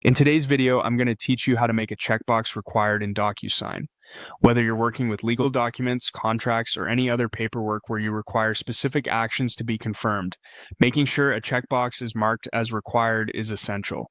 In today's video, I'm going to teach you how to make a checkbox required in DocuSign. Whether you're working with legal documents, contracts, or any other paperwork where you require specific actions to be confirmed, making sure a checkbox is marked as required is essential.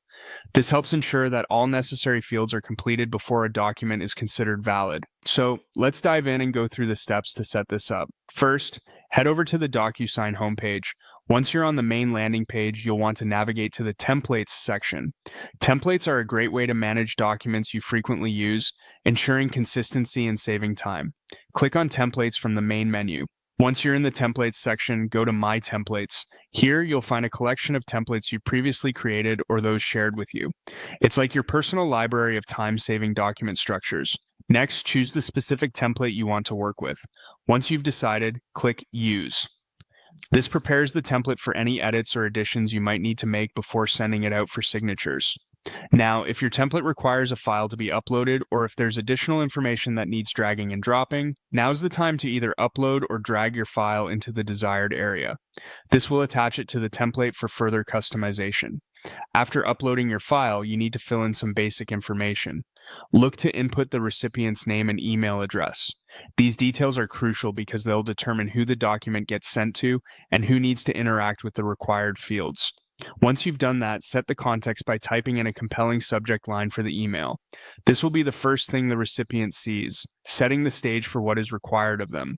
This helps ensure that all necessary fields are completed before a document is considered valid. So let's dive in and go through the steps to set this up. First, head over to the DocuSign homepage. Once you're on the main landing page, you'll want to navigate to the Templates section. Templates are a great way to manage documents you frequently use, ensuring consistency and saving time. Click on Templates from the main menu. Once you're in the Templates section, go to My Templates. Here, you'll find a collection of templates you previously created or those shared with you. It's like your personal library of time-saving document structures. Next, choose the specific template you want to work with. Once you've decided, click Use. This prepares the template for any edits or additions you might need to make before sending it out for signatures. Now, if your template requires a file to be uploaded or if there's additional information that needs dragging and dropping, now's the time to either upload or drag your file into the desired area. This will attach it to the template for further customization. After uploading your file, you need to fill in some basic information. Look to input the recipient's name and email address. These details are crucial because they'll determine who the document gets sent to and who needs to interact with the required fields. Once you've done that, set the context by typing in a compelling subject line for the email. This will be the first thing the recipient sees, setting the stage for what is required of them.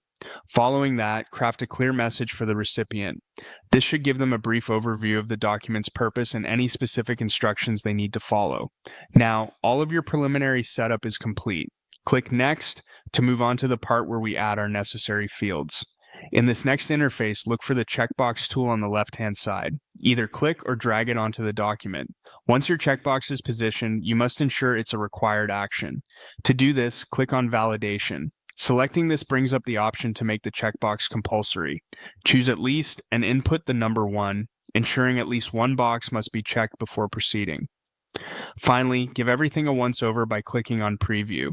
Following that, craft a clear message for the recipient. This should give them a brief overview of the document's purpose and any specific instructions they need to follow. Now, all of your preliminary setup is complete. Click Next to move on to the part where we add our necessary fields. In this next interface, look for the checkbox tool on the left-hand side. Either click or drag it onto the document. Once your checkbox is positioned, you must ensure it's a required action. To do this, click on Validation. Selecting this brings up the option to make the checkbox compulsory. Choose At Least and input the number 1, ensuring at least one box must be checked before proceeding. Finally, give everything a once-over by clicking on Preview.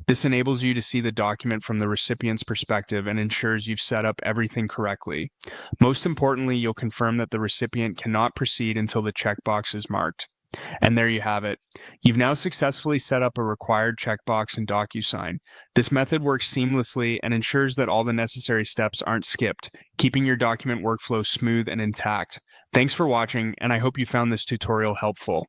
This enables you to see the document from the recipient's perspective and ensures you've set up everything correctly. Most importantly, you'll confirm that the recipient cannot proceed until the checkbox is marked. And there you have it. You've now successfully set up a required checkbox in DocuSign. This method works seamlessly and ensures that all the necessary steps aren't skipped, keeping your document workflow smooth and intact. Thanks for watching, and I hope you found this tutorial helpful.